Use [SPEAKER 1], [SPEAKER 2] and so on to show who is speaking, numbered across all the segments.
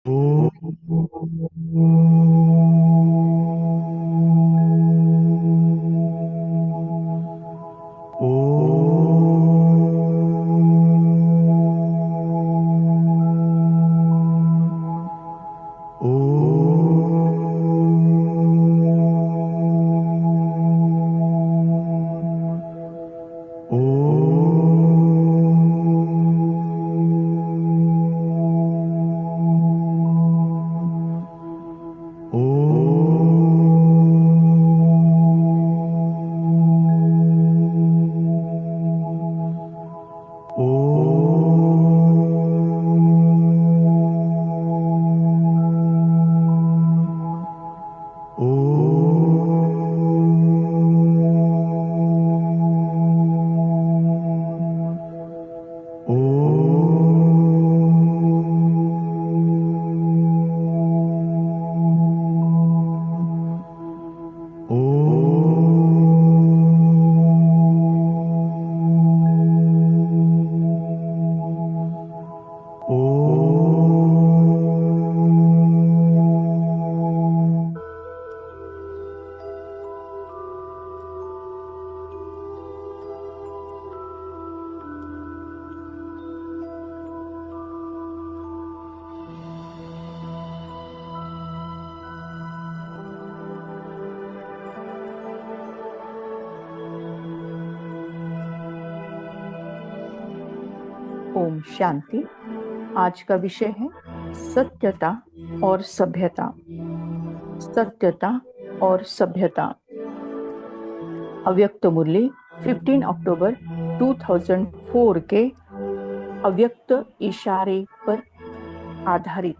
[SPEAKER 1] ओम शांति। आज का विषय है सत्यता और सभ्यता। सत्यता और सभ्यता। अव्यक्त मुरली 15 अक्टूबर 2004 के अव्यक्त इशारे पर आधारित।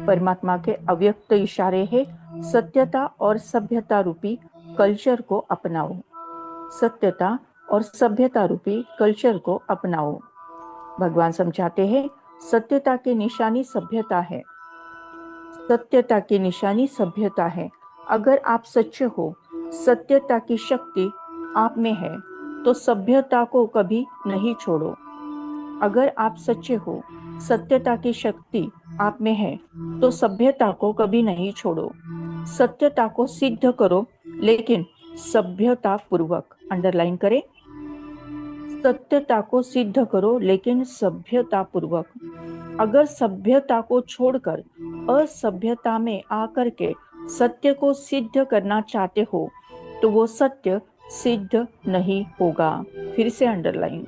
[SPEAKER 1] परमात्मा के अव्यक्त इशारे है सत्यता और सभ्यता रूपी कल्चर को अपनाओ। सत्यता और सभ्यता रूपी कल्चर को अपनाओ। भगवान समझाते हैं सत्यता की निशानी सभ्यता है। सत्यता की निशानी सभ्यता है। अगर आप सच्चे हो, सत्यता की शक्ति आप में है, तो सभ्यता को कभी नहीं छोड़ो। अगर आप सच्चे हो, सत्यता की शक्ति आप में है, तो सभ्यता को कभी नहीं छोड़ो। सत्यता को सिद्ध करो, लेकिन सभ्यता पूर्वक। अंडरलाइन करें। सत्यता को सिद्ध करो, लेकिन सभ्यता पूर्वक। अगर सभ्यता को छोड़कर असभ्यता में आकर के सत्य को सिद्ध करना चाहते हो, तो वो सत्य सिद्ध नहीं होगा। फिर से अंडरलाइन।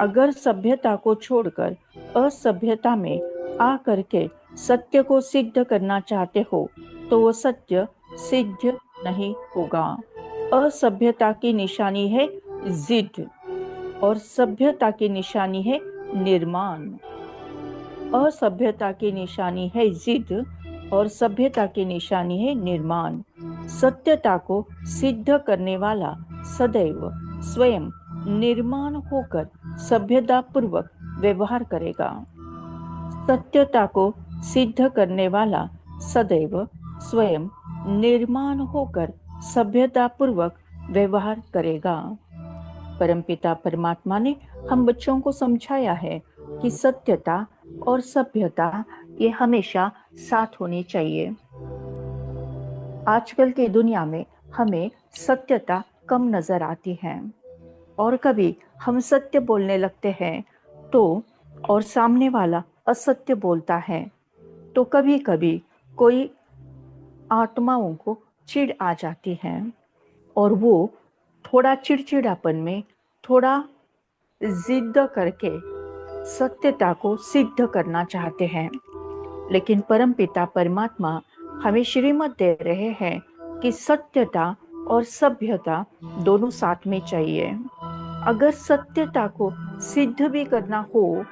[SPEAKER 1] अगर सभ्यता को छोड़कर असभ्यता में आकर के सत्य को सिद्ध करना चाहते हो, तो वो सत्य सिद्ध नहीं होगा। असभ्यता की निशानी है जिद और सभ्यता की निशानी है निर्माण। असभ्यता की निशानी है जिद और सभ्यता की निशानी है निर्माण। सत्यता को सिद्ध करने वाला सदैव स्वयं निर्माण होकर सभ्यता पूर्वक व्यवहार करेगा। सत्यता को सिद्ध करने वाला सदैव स्वयं निर्माण होकर सभ्यता पूर्वक व्यवहार करेगा। परमपिता परमात्मा ने हम बच्चों को समझाया है कि सत्यता और सभ्यता ये हमेशा साथ होनी चाहिए। आजकल की दुनिया में हमें सत्यता कम नजर आती है, और कभी हम सत्य बोलने लगते हैं तो और सामने वाला असत्य बोलता है, तो कभी कभी कोई आत्माओं को चिढ़ आ जाती है और वो थोड़ा चिड़चिड़ापन में थोड़ा जिद करके सत्यता को सिद्ध करना चाहते हैं। लेकिन परमपिता परमात्मा हमें श्रीमत दे रहे हैं कि सत्यता और सभ्यता दोनों साथ में चाहिए। अगर सत्यता को सिद्ध भी करना हो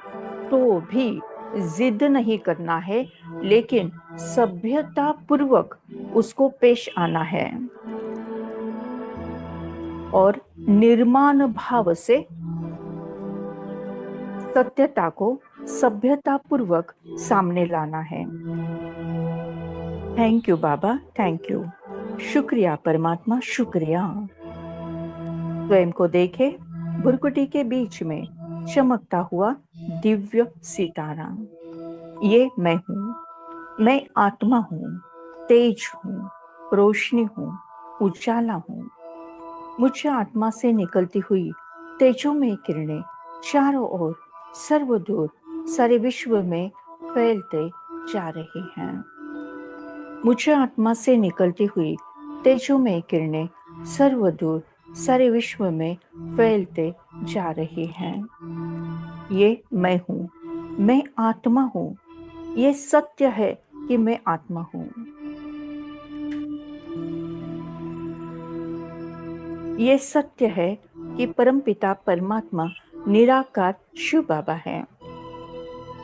[SPEAKER 1] तो भी जिद नहीं करना है, लेकिन सभ्यता पूर्वक उसको पेश आना है और निर्माण भाव से सत्यता को सभ्यता पूर्वक सामने लाना है। थैंक यू बाबा, थैंक यू। शुक्रिया परमात्मा, शुक्रिया। स्वयं को देखे भुरकुटी के बीच में चमकता हुआ दिव्य सितारा। ये मैं हूँ, मैं आत्मा हूँ, तेज हूँ, रोशनी हूँ, उजाला हूँ। मुझ आत्मा से निकलती हुई तेजोमय किरणें चारों ओर सर्वदूर सारे विश्व में फैलते जा रही हैं। मुझ आत्मा से निकलती हुई तेजोमय किरणें सर्वदूर सारे विश्व में फैलते जा रही हैं। ये मैं हूँ, मैं आत्मा हूँ। ये सत्य है कि मैं आत्मा हूँ। ये सत्य है कि परमपिता परमात्मा निराकार शिव बाबा है।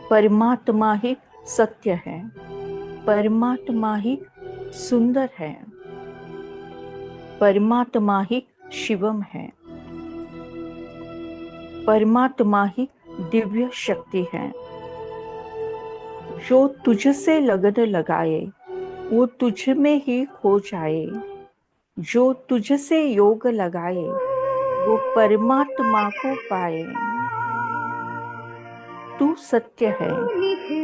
[SPEAKER 1] परमात्मा ही सत्य है, परमात्मा ही सुंदर है, परमात्मा ही शिवम है, परमात्मा ही दिव्य शक्ति है। जो तुझसे लगन लगाए वो तुझ में ही खो जाए। जो तुझसे योग लगाए वो परमात्मा को पाए। तू सत्य है,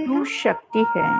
[SPEAKER 1] तू शक्ति है।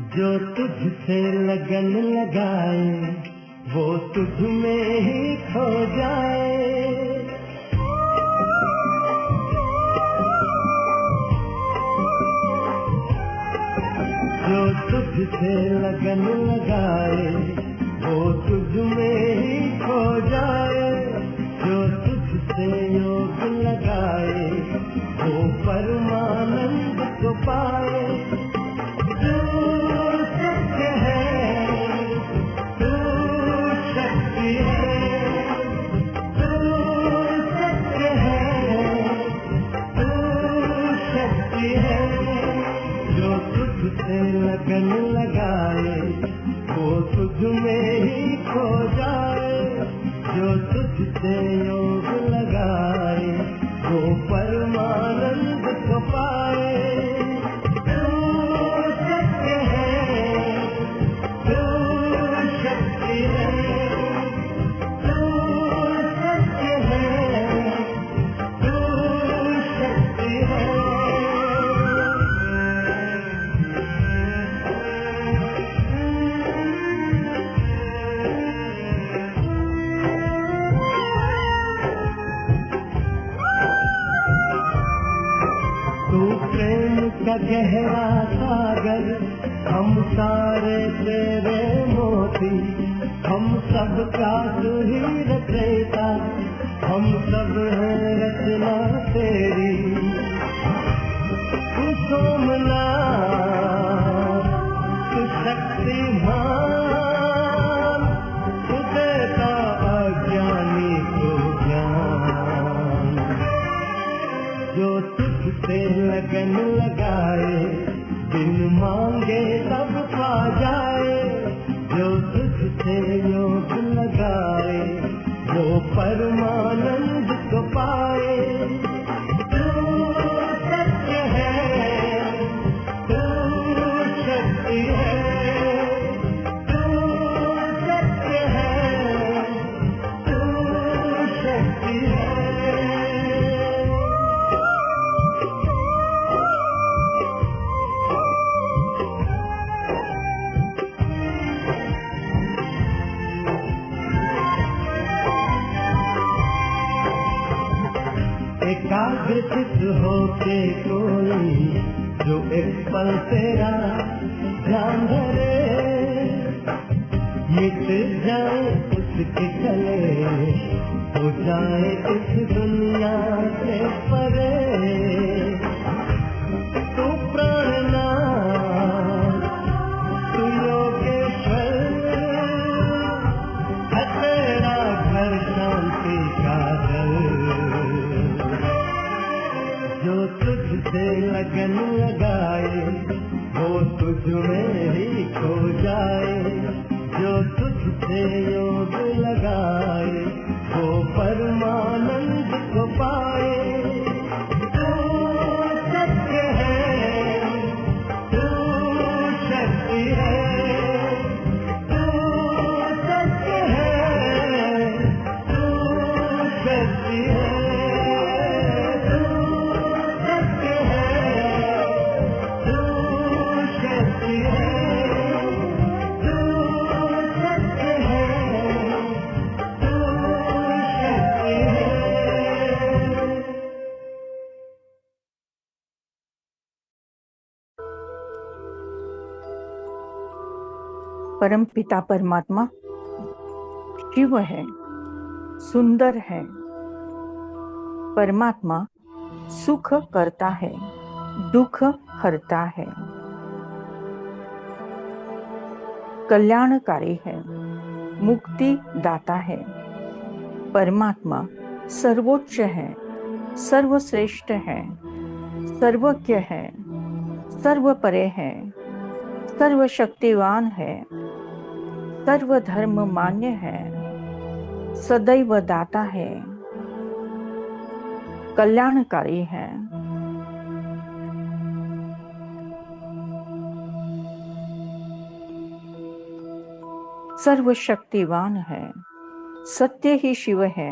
[SPEAKER 2] जो तुझसे लगन लगाए वो तुझ में ही खो जाए। जो तुझसे लगन लगाए वो तुझ में ही खो जाए। जो तुझसे योग लगाए वो परमानंद को पाए। लगन लगाए वो तुझ में ही खो जाए। जो तुझसे योग लगाए वो परमानंद को पाए। तू सत्य है, तू शक्ति है, तू सत्य है, तू शक्ति है। का गहरा सागर हम सारे तेरे मोती। हम सब का तू ही रचयिता, हम सब हैं रचना तेरी। तू सोमनाथ, तू शक्तिमान, तू देता अज्ञानी को ज्ञान। जो तुझसे लगन लगाए बिन मांगे सब पा जाए। जो तुझसे योग लगाए वो परमानंद को पाए। तू सत्य है, तू शक्ति है, तू सत्य है, तू शक्ति है। एकाग्रचित होके कोई जो एक पल तेरा ध्यान धरे। मिट जाए उसके गले, हो जाए इस दुनिया से परे। तू प्राणनाथ, तू योगेश्वर, है तेरा घर शांति का घर। तुझसे लगन लगाए वो तुझ में ही खो जाए, जो तुझसे योग लगाए वो परमानंद को पाए। तू सत्य है, तू शक्ति है, तू सत्य है, तू शक्ति है, तू सत्य है, तू शक्ति है, तू सत्य है, तू शक्ति है।
[SPEAKER 1] परम पिता परमात्मा शिव है, सुंदर है। परमात्मा सुख करता है, दुख हरता है, कल्याणकारी है, मुक्ति दाता है। परमात्मा सर्वोच्च है, सर्वश्रेष्ठ है, सर्वज्ञ है, सर्वपरे है, सर्वशक्तिवान है, सर्वधर्म मान्य है, सदैव दाता है, कल्याणकारी है। सर्वशक्तिवान है, सत्य ही शिव है,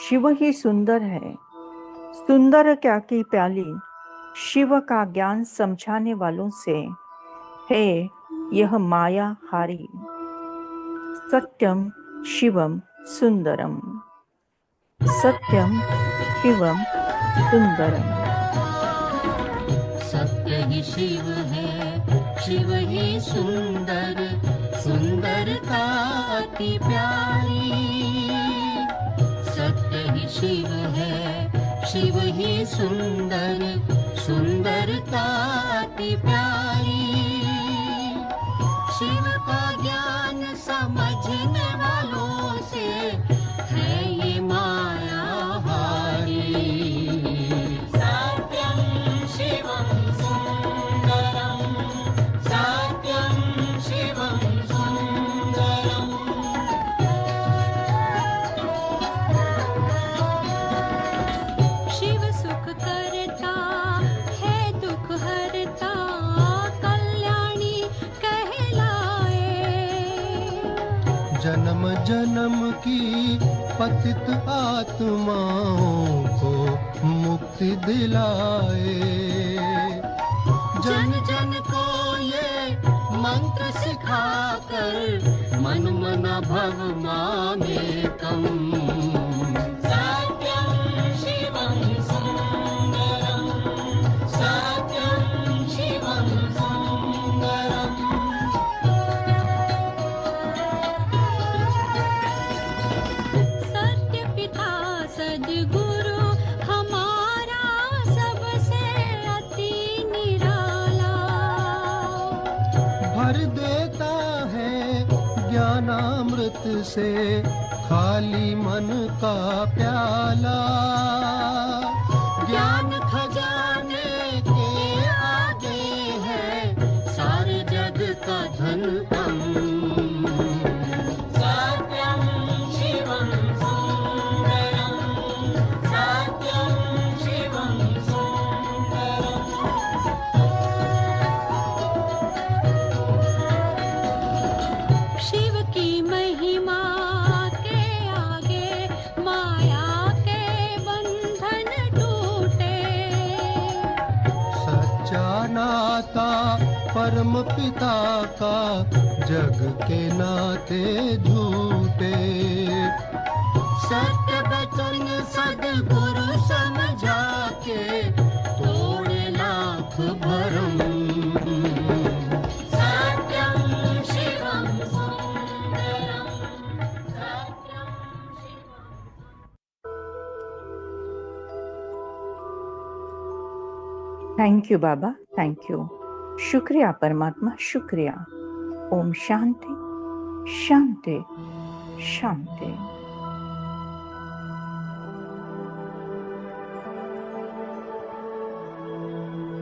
[SPEAKER 1] शिव ही सुंदर है। सुंदर क्या की प्याली शिव का ज्ञान समझाने वालों से है यह माया हारी। सत्यम शिवम सुंदरम, सत्यम शिवम सुंदरम।
[SPEAKER 3] सत्य ही शिव है, शिव ही सुंदर, सुंदरता अति प्यारी। सत्य ही शिव है, शिव ही सुंदर, सुंदरता अति प्यारी। शिव का ज्ञान समझने वालों से है ये माया हारी। सत्यम शिवम सुंदरम, सत्यम शिवम सुंदरम। शिव सुख करता है, दुख हरता, कल्याणी कहलाए।
[SPEAKER 4] जन्म जन्म की पतित आत्माओं को मुक्ति दिलाए।
[SPEAKER 3] जन जन को ये मंत्र सिखाकर मन मना भव मामेकम। सत्यम शिवम सुंदरम, सत्यम शिवम सुंदरम। सत्य पिता सद्गुरु हमारा सबसे अति निराला।
[SPEAKER 4] भर देता है ज्ञानामृत से खाली मन का प्याला।
[SPEAKER 3] ज्ञान खजाने के आगे है सारे जग का धन कम। सत्यम शिवम सुंदरम, सत्यम शिवम सुंदरम। शिव की महिमा के आगे माया के बंधन टूटे।
[SPEAKER 4] सच्चा नाता परम पिता का जग के नाते झूठे।
[SPEAKER 3] सत्य वचन सद्गुरु समझा के तोड़े लाख भरम। सत्यम शिवम सुंदरम, सत्यम शिवम।
[SPEAKER 1] थैंक यू बाबा, थैंक यू। शुक्रिया परमात्मा, शुक्रिया। ओम शांति शांति शांति।